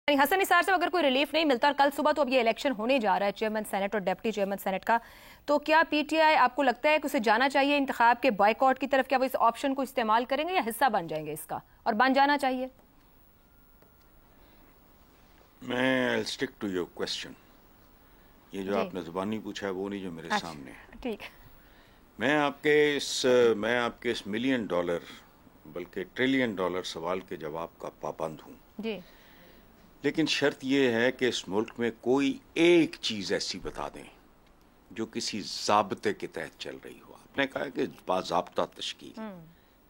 حسن نثار صاحب اگر کوئی ریلیف نہیں ملتا اور کل صبح تو اب یہ الیکشن ہونے جا رہا ہے چیئرمین سینٹ اور ڈپٹی چیئرمین سینٹ کا، تو کیا پی ٹی آئی آپ کو لگتا ہے کہ اسے جانا چاہیے انتخاب کے بائیکاٹ کی طرف؟ کیا وہ اس آپشن کو استعمال کریں گے یا حصہ بن جائیں گے اس کا، اور بن جانا چاہیے؟ میں اسٹک ٹو یور کوسچن. یہ جو آپ نے زبانی پوچھا ہے وہ نہیں جو میرے سامنے ہے. ٹھیک. میں آپ کے اس $1 ملین بلکہ $1 ٹریلین سوال کے جواب کا پابند ہوں. جی. لیکن شرط یہ ہے کہ اس ملک میں کوئی ایک چیز ایسی بتا دیں جو کسی ضابطے کے تحت چل رہی ہو. آپ نے کہا کہ باضابطہ تشکیل،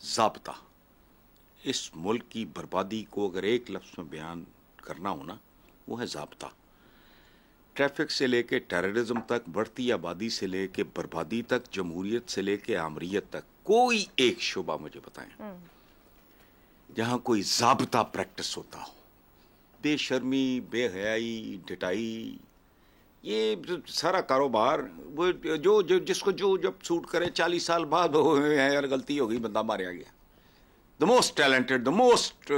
ضابطہ. اس ملک کی بربادی کو اگر ایک لفظ میں بیان کرنا ہو نا، وہ ہے ضابطہ. ٹریفک سے لے کے ٹیررزم تک، بڑھتی آبادی سے لے کے بربادی تک، جمہوریت سے لے کے آمریت تک، کوئی ایک شعبہ مجھے بتائیں جہاں کوئی ضابطہ پریکٹس ہوتا ہو. بے شرمی، بے حیائی، ڈٹائی، یہ سارا کاروبار جو جس کو جو جب سوٹ کرے 40 سال بعد یار غلطی ہو گئی، بندہ ماریا گیا. The most talented, the most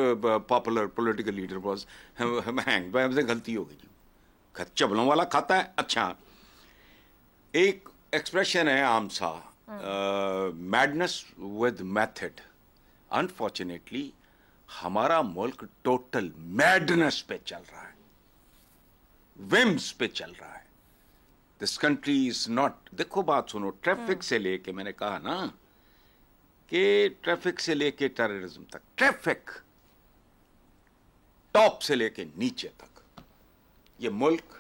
popular political leader was hanged by غلطی ہو گئی. چبلوں والا کھاتا ہے. اچھا، ایک ایکسپریشن ہے عام سا، میڈنس ود میتھڈ. انفارچونیٹلی ہمارا ملک ٹوٹل میڈنس پہ چل رہا ہے، ومز پہ چل رہا ہے. This country is not. دیکھو بات سنو، ٹریفک سے لے کے، میں نے کہا نا کہ ٹریفک سے لے کے ٹیررزم تک، ٹریفک ٹاپ سے لے کے نیچے تک، یہ ملک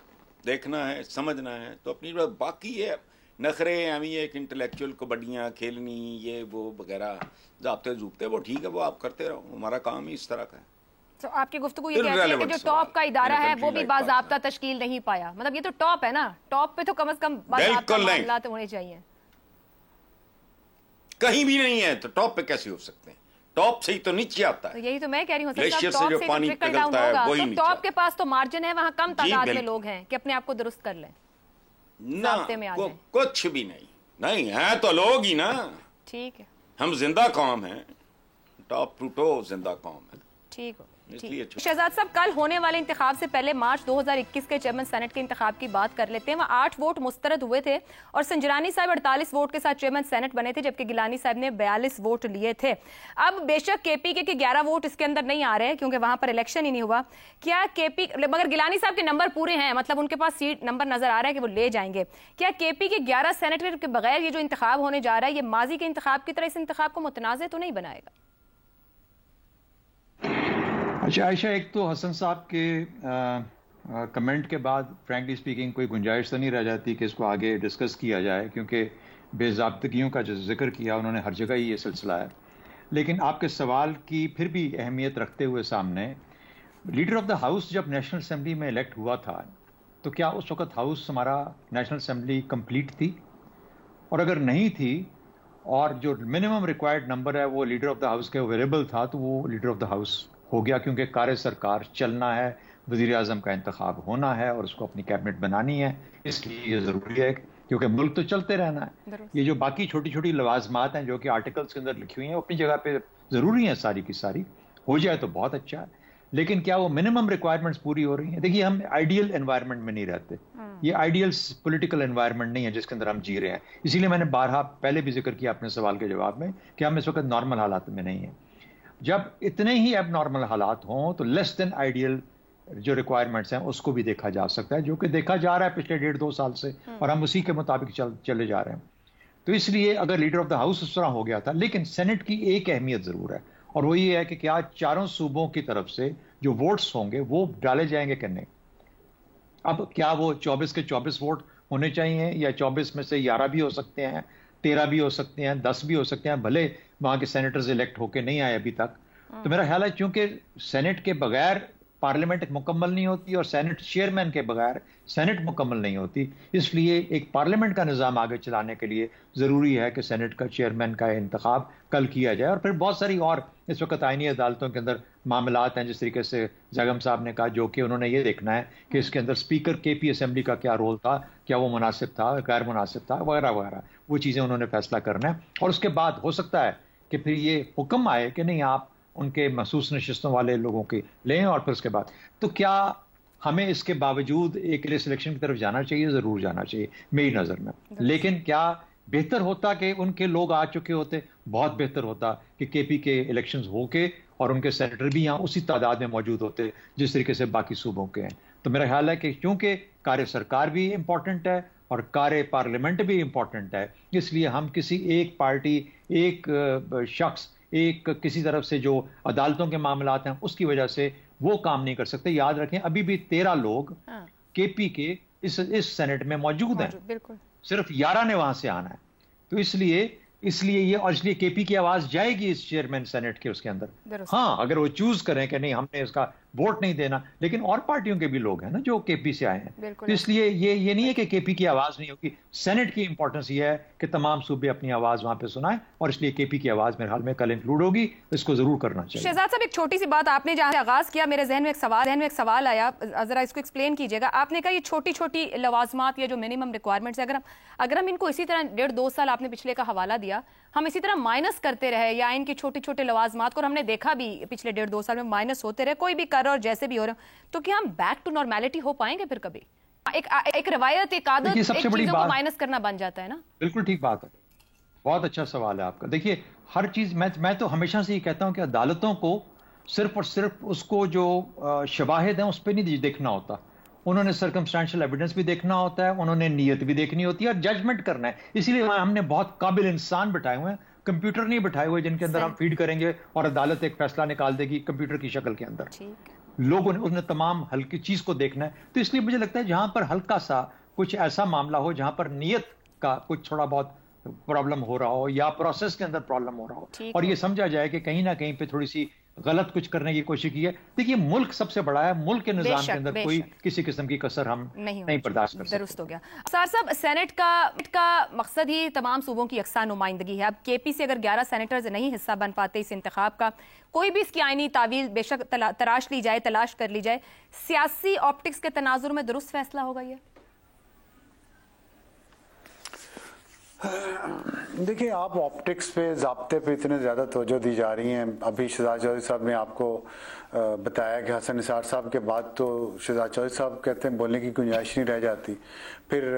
دیکھنا ہے، سمجھنا ہے تو اپنی باقی ہے نخرے ہمیں ایک انٹلیکچوئل کبڈیاں کھیلنی، یہ وہ وغیرہ ضابطے زوبتے، وہ ٹھیک ہے، وہ آپ کرتے رہو، ہمارا کام ہی اس طرح کا ہے. تو آپ کی گفتگو یہ کہتی ہے کہ جو ٹاپ کا ادارہ ہے وہ بھی باضابطہ تشکیل نہیں پایا. مطلب یہ تو ٹاپ ہے نا، ٹاپ پہ تو کم از کم باضابطہ معاملات ہونے چاہیے. کہیں بھی نہیں ہے تو ٹاپ پہ کیسے ہو سکتے ہیں؟ ٹاپ سے ہی تو نیچے آتا ہے. یہی تو میں کہہ رہی ہوں، گلیشیئر سے جو پانی پگھلتا ہے وہی نیچے. ٹاپ کے پاس تو مارجن ہے، وہاں کم تعداد میں لوگ ہیں کہ اپنے آپ کو درست کر لیں. نہ کچھ بھی نہیں ہے تو لوگ ہی نا. ٹھیک ہے، ہم زندہ قوم ہیں، ٹاپ ٹو ٹو زندہ قوم ہے. ٹھیک ہو. شہزاد صاحب، کل ہونے والے انتخاب سے پہلے مارچ 2021 کے چیئرمین سینٹ کے انتخاب کی بات کر لیتے ہیں. وہاں 8 ووٹ مسترد ہوئے تھے اور سنجرانی صاحب 48 ووٹ کے ساتھ چیئرمین سینٹ بنے تھے، جبکہ گیلانی صاحب نے 42 ووٹ لیے تھے. اب بے شک کے پی کے 11 ووٹ اس کے اندر نہیں آ رہے کیونکہ وہاں پر الیکشن ہی نہیں ہوا. کیا کے پی، مگر گیلانی صاحب کے نمبر پورے ہیں، مطلب ان کے پاس سیٹ نمبر نظر آ رہا ہے کہ وہ لے جائیں گے. کیا کے پی کے 11 سینیٹر کے بغیر یہ جو انتخاب ہونے جا رہا ہے، یہ ماضی کے انتخاب کی طرح اس انتخاب کو متنازع تو نہیں بنائے گا؟ اچھا عائشہ، ایک تو حسن صاحب کے کمنٹ کے بعد فرینکلی اسپیکنگ کوئی گنجائش تو نہیں رہ جاتی کہ اس کو آگے ڈسکس کیا جائے، کیونکہ بے ضابطگیوں کا جو ذکر کیا انہوں نے ہر جگہ ہی یہ سلسلہ ہے. لیکن آپ کے سوال کی پھر بھی اہمیت رکھتے ہوئے سامنے، لیڈر آف دا ہاؤس جب نیشنل اسمبلی میں الیکٹ ہوا تھا تو کیا اس وقت ہاؤس ہمارا نیشنل اسمبلی کمپلیٹ تھی؟ اور اگر نہیں تھی اور جو منیمم ریکوائرڈ نمبر ہے وہ لیڈر آف دا ہاؤس کے اویلیبل تھا، تو وہ لیڈر آف دا ہاؤس ہو گیا، کیونکہ کار سرکار چلنا ہے، وزیر اعظم کا انتخاب ہونا ہے اور اس کو اپنی کیبنٹ بنانی ہے. اس لیے یہ ضروری ہے کیونکہ ملک تو چلتے رہنا ہے. یہ جو باقی چھوٹی چھوٹی لوازمات ہیں جو کہ آرٹیکلس کے اندر لکھی ہوئی ہیں، اپنی جگہ پہ ضروری ہیں، ساری کی ساری ہو جائے تو بہت اچھا ہے. لیکن کیا وہ منیمم ریکوائرمنٹس پوری ہو رہی ہیں؟ دیکھیے، ہم آئیڈیل انوائرمنٹ میں نہیں رہتے، یہ آئیڈیل پولیٹیکل انوائرمنٹ نہیں ہے جس کے اندر ہم جی رہے ہیں. اسی لیے میں نے بارہا پہلے بھی ذکر کیا اپنے سوال کے جواب میں کہ ہم اس وقت نارمل حالات میں نہیں ہیں. جب اتنے ہی اب نارمل حالات ہوں تو لیس دین آئیڈیل جو ریکوائرمنٹس ہیں اس کو بھی دیکھا جا سکتا ہے، جو کہ دیکھا جا رہا ہے پچھلے 1.5-2 سال سے، اور ہم اسی کے مطابق چلے جا رہے ہیں. تو اس لیے اگر لیڈر آف دا ہاؤس اس طرح ہو گیا تھا، لیکن سینٹ کی ایک اہمیت ضرور ہے، اور وہ یہ ہے کہ کیا چاروں صوبوں کی طرف سے جو ووٹس ہوں گے وہ ڈالے جائیں گے کہ نہیں. اب کیا وہ 24 کے 24 ووٹ ہونے چاہیے، یا 24 میں سے 11 بھی ہو سکتے ہیں، 13 بھی ہو سکتے ہیں، 10 بھی ہو سکتے ہیں، بھلے وہاں کے سینیٹرز الیکٹ ہو کے نہیں آئے ابھی تک. تو میرا خیال ہے چونکہ سینٹ کے بغیر پارلیمنٹ مکمل نہیں ہوتی اور سینٹ چیئرمین کے بغیر سینٹ مکمل نہیں ہوتی، اس لیے ایک پارلیمنٹ کا نظام آگے چلانے کے لیے ضروری ہے کہ سینٹ کا چیئرمین کا انتخاب کل کیا جائے. اور پھر بہت ساری اور اس وقت آئینی عدالتوں کے اندر معاملات ہیں، جس طریقے سے زیگم صاحب نے کہا، جو کہ انہوں نے یہ دیکھنا ہے کہ اس کے اندر اسپیکر کے پی اسمبلی کا کیا رول تھا، کیا وہ مناسب تھا، غیر مناسب تھا، وغیرہ وغیرہ. وہ چیزیں انہوں نے فیصلہ کرنا ہے، اور اس کے بعد ہو سکتا ہے کہ پھر یہ حکم آئے کہ نہیں، آپ ان کے محسوس نشستوں والے لوگوں کے لیں اور پھر اس کے بعد تو کیا ہمیں اس کے باوجود ایک لیس الیکشن کی طرف جانا چاہیے؟ ضرور جانا چاہیے میری نظر میں، لیکن کیا بہتر ہوتا کہ ان کے لوگ آ چکے ہوتے؟ بہت بہتر ہوتا کہ کے پی کے الیکشنز ہو کے اور ان کے سینیٹر بھی یہاں اسی تعداد میں موجود ہوتے جس طریقے سے باقی صوبوں کے ہیں. تو میرا خیال ہے کہ چونکہ کار سرکار بھی امپورٹنٹ ہے اور کار پارلیمنٹ بھی امپورٹنٹ ہے، اس لیے ہم کسی ایک پارٹی، ایک شخص، ایک کسی طرف سے جو عدالتوں کے معاملات ہیں اس کی وجہ سے وہ کام نہیں کر سکتے. یاد رکھیں ابھی بھی 13 لوگ کے پی کے اس سینٹ میں موجود ہیں، صرف 11 نے وہاں سے آنا ہے. تو اس لیے کے پی کی آواز جائے گی اس چیئرمین سینٹ کے اس کے اندر. ہاں اگر وہ چوز کریں کہ نہیں ہم نے اس کا ووٹ نہیں دینا، لیکن اور پارٹیوں کے بھی لوگ ہیں نا جو کے پی سے آئے ہیں. تو اس لیے یہ نہیں ہے کہ کے پی کی آواز نہیں ہوگی. سینٹ کی امپورٹنس یہ ہے کہ تمام صوبے اپنی آواز وہاں پہ سنائیں، اور اس لیے کے پی کی آواز میرے حال میں کل انکلوڈ ہوگی. اس کو ضرور کرنا چاہیے. شہزاد صاحب ایک چھوٹی سی بات آپ نے جہاں سے آغاز کیا، میرے ذہن میں ایک سوال آیا، ذرا اس کو ایکسپلین کیجیے گا. آپ نے کہا یہ چھوٹی چھوٹی لوازمات یا جو منیمم ریکوائرمنٹس اگر ہم ان کو اسی طرح 1.5-2 سال آپ نے پچھلے کا حوالہ دیا، ہم اسی طرح مائنس کرتے رہے یا ان کی چھوٹے چھوٹے لوازمات کو، اور ہم نے دیکھا بھی پچھلے 1.5-2 سال میں مائنس ہوتے رہے، کوئی بھی کر رہا اور جیسے بھی ہو رہا، تو کیا ہم بیک ٹو نارمیلٹی ہو پائیں گے پھر کبھی؟ ایک روایت، ایک عادت، ایک چیزوں کو مائنس کرنا بن جاتا ہے نا. بالکل ٹھیک بات ہے، بہت اچھا سوال ہے آپ کا. دیکھیے ہر چیز میں تو ہمیشہ سے یہ کہتا ہوں کہ عدالتوں کو صرف اور صرف اس کو جو شواہد ہیں اس پہ نہیں دیکھنا ہوتا، انہوں نے سرکمسٹانشل ایویڈنس بھی دیکھنا ہوتا ہے، انہوں نے نیت بھی دیکھنی ہوتی ہے اور ججمنٹ کرنا ہے. اسی لیے ہم نے بہت قابل انسان بٹھائے ہوئے ہیں، کمپیوٹر نہیں بٹھائے ہوئے جن کے اندر ہم فیڈ کریں گے اور عدالت ایک فیصلہ نکال دے گی کمپیوٹر کی شکل کے اندر. لوگوں نے اس نے تمام ہلکی چیز کو دیکھنا ہے. تو اس لیے مجھے لگتا ہے جہاں پر ہلکا سا کچھ ایسا معاملہ ہو جہاں پر نیت کا کچھ تھوڑا بہت پرابلم ہو رہا ہو یا پروسیس کے اندر پرابلم ہو رہا ہو اور یہ سمجھا جائے کہ کہیں نہ کہیں پہ تھوڑی سی غلط کچھ کرنے کی کوشش کی ہے. دیکھیے ملک سب سے بڑا ہے، ملک کے نظام کے اندر کوئی کسی قسم کی کسر ہم نہیں برداشت کر سکتے. درست ہو گیا. سار صاحب سینٹ کا مقصد ہی تمام صوبوں کی یکساں نمائندگی ہے. اب کے پی سے اگر 11 سینیٹرز نہیں حصہ بن پاتے اس انتخاب کا، کوئی بھی اس کی آئینی تعویل بے شک تلاش کر لی جائے، سیاسی آپٹکس کے تناظر میں درست فیصلہ ہوگا یہ؟ دیکھیں آپ آپٹکس پہ، ضابطے پہ اتنے زیادہ توجہ دی جا رہی ہیں. ابھی شہزاد چودھری صاحب نے آپ کو بتایا کہ حسن نثار صاحب کے بعد تو شہزاد چودھری صاحب کہتے ہیں بولنے کی گنجائش نہیں رہ جاتی. پھر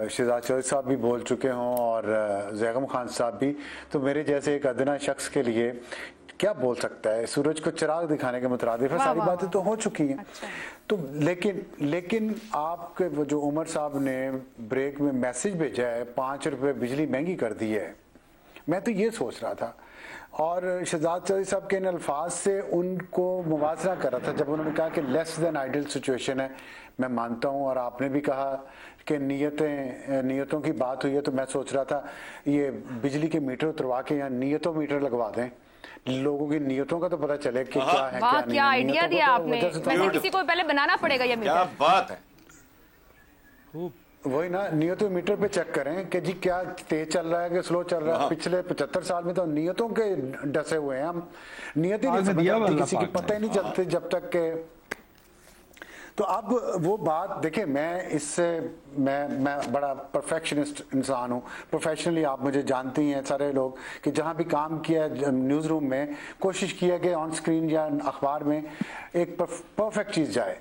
شہزاد چودھری صاحب بھی بول چکے ہوں اور زیغم خان صاحب بھی، تو میرے جیسے ایک ادنا شخص کے لیے کیا بول سکتا ہے؟ سورج کو چراغ دکھانے کے مترادف ہے. ساری باتیں تو ہو چکی ہیں. تو لیکن آپ کے جو عمر صاحب نے بریک میں میسج بھیجا ہے 5 روپے بجلی مہنگی کر دی ہے، میں تو یہ سوچ رہا تھا اور شہزاد چودھری صاحب کے ان الفاظ سے ان کو موازنہ کر رہا تھا جب انہوں نے کہا کہ لیس دین آئیڈیل سچویشن ہے. میں مانتا ہوں اور آپ نے بھی کہا کہ نیتوں کی بات ہوئی ہے، تو میں سوچ رہا تھا یہ بجلی کے میٹر اتروا کے یہاں نیتوں میٹر لگوا دیں، لوگوں کی نیتوں کا تو پتہ چلے کہ کیا ہے کیا نہیں. کیا آئیڈیا دیا آپ نے، ویسے کسی کو پہلے بنانا پڑے گا یہ میٹر. کیا بات ہے. وہی نا، نیتوں میٹر پہ چیک کریں کہ جی کیا تیز چل رہا ہے کہ سلو چل رہا ہے. پچھلے 75 سال میں تو نیتوں کے ڈسے ہوئے ہیں ہم، نیتیں نہیں سمجھتے، کسی کی پتہ ہی نہیں چلتے جب تک کہ. تو اب وہ بات دیکھیں، میں اس سے میں بڑا پرفیکشنسٹ انسان ہوں. پروفیشنلی آپ مجھے جانتی ہیں سارے لوگ کہ جہاں بھی کام کیا نیوز روم میں کوشش کیا کہ آن سکرین یا اخبار میں ایک پرفیکٹ چیز جائے.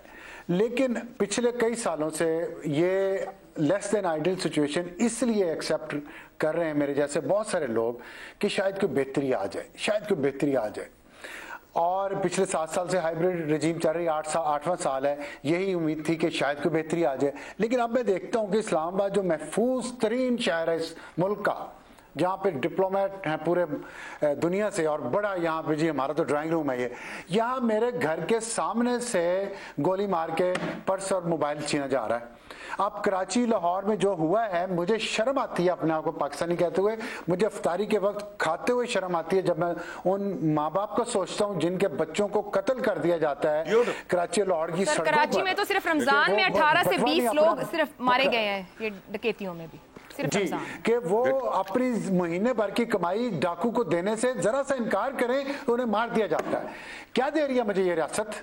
لیکن پچھلے کئی سالوں سے یہ لیس دین آئیڈیل سچویشن اس لیے ایکسیپٹ کر رہے ہیں میرے جیسے بہت سارے لوگ کہ شاید کوئی بہتری آ جائے. اور پچھلے 7 سال سے ہائیبریڈ رجیم چل رہی، 8واں سال ہے، یہی امید تھی کہ شاید کوئی بہتری آ جائے. لیکن اب میں دیکھتا ہوں کہ اسلام آباد جو محفوظ ترین شہر ہے اس ملک کا، جہاں پہ ڈپلومیٹ ہیں پورے دنیا سے اور بڑا یہاں پہ جی ہمارا تو ڈرائنگ روم ہے، یہاں میرے گھر کے سامنے سے گولی مار کے پرس اور موبائل چھینا جا رہا ہے. اب کراچی لاہور میں جو ہوا ہے مجھے شرم آتی ہے اپنے آپ کو پاکستانی کہتے ہوئے، مجھے افطاری کے وقت کھاتے ہوئے شرم آتی ہے جب میں ان ماں باپ کو سوچتا ہوں جن کے بچوں کو قتل کر دیا جاتا ہے کراچی لاہور کی سڑکوں پر. کراچی میں تو صرف رمضان میں 18 سے 20 لوگ صرف مارے گئے ہیں یہ ڈکیتیوں میں بھی جی، کہ وہ اپنی مہینے بھر کی کمائی ڈاکو کو دینے سے ذرا سا انکار کریں تو انہیں مار دیا جاتا ہے. کیا دے رہی ہے مجھے یہ ریاست؟